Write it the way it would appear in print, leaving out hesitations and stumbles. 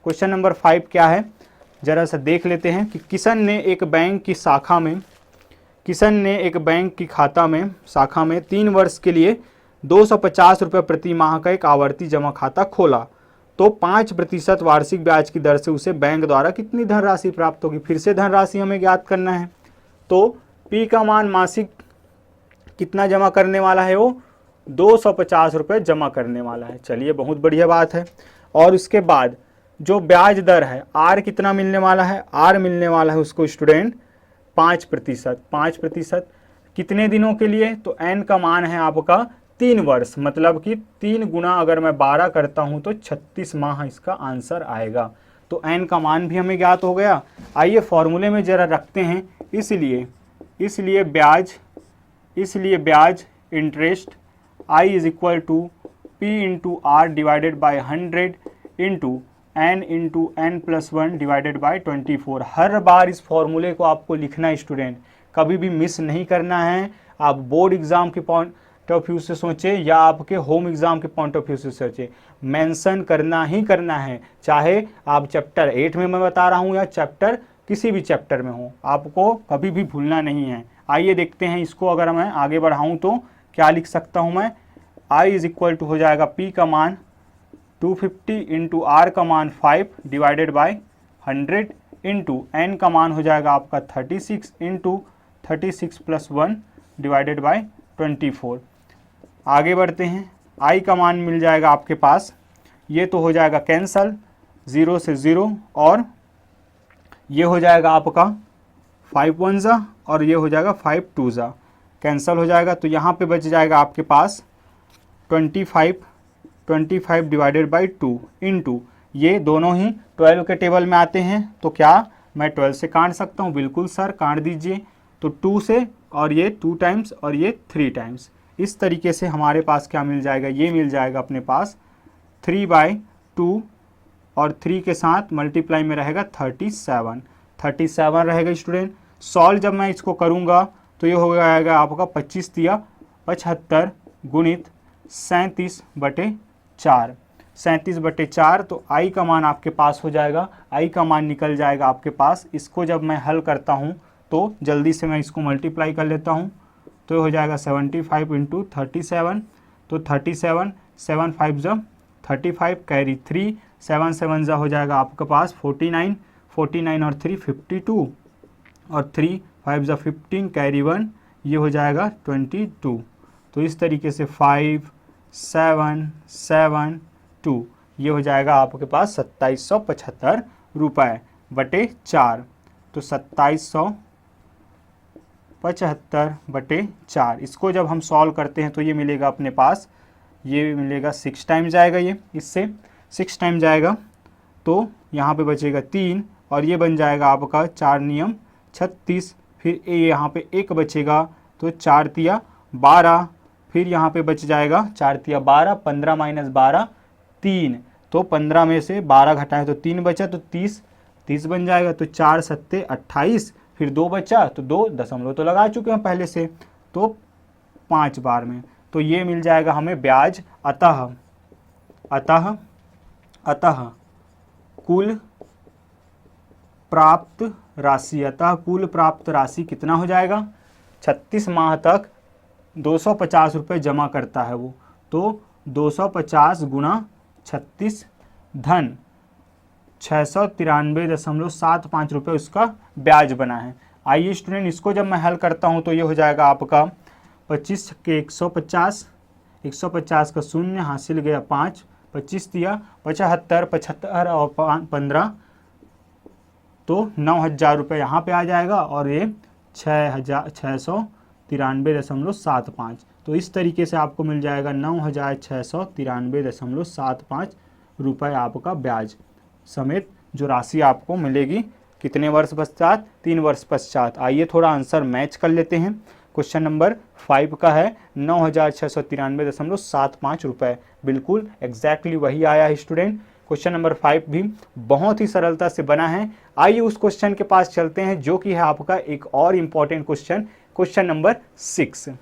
Question number 5 क्या है, जरा सा देख लेते हैं कि किशन ने एक बैंक की शाखा में 3 वर्ष के लिए 250 रुपये प्रति माह का एक आवर्ती जमा खाता खोला, तो 5% वार्षिक ब्याज की दर से उसे बैंक द्वारा कितनी धनराशि प्राप्त होगी। फिर से धनराशि हमें ज्ञात करना है। तो पी का मान मासिक कितना जमा करने वाला है, वो 250 रुपये जमा करने वाला है। चलिए बहुत बढ़िया बात है। और उसके बाद जो ब्याज दर है आर कितना मिलने वाला है, आर मिलने वाला है उसको स्टूडेंट 5%। कितने दिनों के लिए, तो एन का मान है आपका 3 वर्ष, मतलब कि 3 गुना अगर मैं 12 करता हूं तो 36 माह इसका आंसर आएगा। तो एन का मान भी हमें ज्ञात हो गया। आइए फॉर्मूले में जरा रखते हैं। इसलिए ब्याज interest I is equal to P into R divided by 100 into n plus 1 divided by 24। हर बार इस फॉर्मूले को आपको लिखना है स्टूडेंट, कभी भी मिस नहीं करना है। आप बोर्ड एग्जाम के पॉइंट ऑफ व्यू से सोचे या आपके होम एग्जाम के पॉइंट ऑफ व्यू से सोचे, मेंशन करना ही करना है। चाहे आप चैप्टर 8 में मैं बता रहा हूँ या चैप्टर किसी भी चैप्टर में हो, आपको कभी भी भूलना नहीं है। आइए देखते हैं इसको, अगर मैं आगे बढ़ाऊँ तो क्या लिख सकता हूँ मैं। आई इज इक्वल टू हो जाएगा पी का मान 250 इंटू आर का मान 5 डिवाइडेड बाई 100 इंटू एन का मान हो जाएगा आपका 36 इंटू 36 प्लस 1 डिवाइडेड बाई 24। आगे बढ़ते हैं। आई का मान मिल जाएगा आपके पास, ये तो हो जाएगा कैंसल 0 से 0, और ये हो जाएगा आपका 5 1 जा और ये हो जाएगा 5 2 जा, कैंसल हो जाएगा। तो यहाँ पे बच जाएगा आपके पास 25 डिवाइडेड बाई 2 इंटू, ये दोनों ही 12 के टेबल में आते हैं, तो क्या मैं 12 से काट सकता हूँ? बिल्कुल सर, काट दीजिए। तो 2 से, और ये 2 टाइम्स और ये 3 टाइम्स, इस तरीके से हमारे पास क्या मिल जाएगा, ये मिल जाएगा अपने पास 3/2 और 3 के साथ मल्टीप्लाई में रहेगा 37 रहेगा स्टूडेंट। सॉल्व जब मैं इसको करूँगा तो ये हो जाएगा आपका 25 तिया 75 गुणित 37/4, तो आई का मान आपके पास हो जाएगा, आई का मान निकल जाएगा आपके पास। इसको जब मैं हल करता हूँ तो जल्दी से मैं इसको मल्टीप्लाई कर लेता हूँ, तो ये हो जाएगा 75 इंटू 37, तो 37 7 5 जा 35 कैरी 3 7 7 जा हो जाएगा आपके पास 49 और 3 52 और 3 5 जा 15 कैरी 1, ये हो जाएगा 22। तो इस तरीके से 5 7 7 2, ये हो जाएगा आपके पास 2775 रुपये बटे 4। तो 2775/4, इसको जब हम सॉल्व करते हैं तो ये मिलेगा अपने पास, ये मिलेगा 6 टाइम्स जाएगा, ये इससे 6 टाइम जाएगा, तो यहाँ पे बचेगा 3 और ये बन जाएगा आपका 4 नियम 36, फिर ये यहाँ पे 1 बचेगा, तो 4 तिया 12, फिर यहाँ पे बच जाएगा 4 तिया 12, 15 माइनस 12 3, तो 15 में से 12 घटाएं तो 3 बचा, तो 30 बन जाएगा। तो 4 7 28, फिर 2 बचा, तो 2 दशमलव तो लगा चुके हैं पहले से, तो 5 बार में, तो ये मिल जाएगा हमें ब्याज। अतः कुल प्राप्त राशि कितना हो जाएगा, 36 माह तक 250 रुपये जमा करता है वो, तो 250 गुणा 36 धन 693.75 रुपये उसका ब्याज बना है। आइए स्टूडेंट, इसको जब मैं हल करता हूँ तो ये हो जाएगा आपका 25 के 150 का 0 हासिल गया 5, 25 दिया 75 और 15, तो 9000 रुपये यहाँ पे आ जाएगा, और ये 6,693.75, तो इस तरीके से आपको मिल जाएगा 9,693.75 रुपये आपका ब्याज समेत जो राशि आपको मिलेगी कितने वर्ष पश्चात, 3 वर्ष पश्चात। आइए थोड़ा आंसर मैच कर लेते हैं। क्वेश्चन नंबर 5 का है 9,693.75 रुपये, बिल्कुल एग्जैक्टली वही आया है स्टूडेंट। क्वेश्चन नंबर 5 भी बहुत ही सरलता से बना है। आइए उस क्वेश्चन के पास चलते हैं जो कि है आपका एक और इम्पॉर्टेंट क्वेश्चन, क्वेश्चन नंबर 6।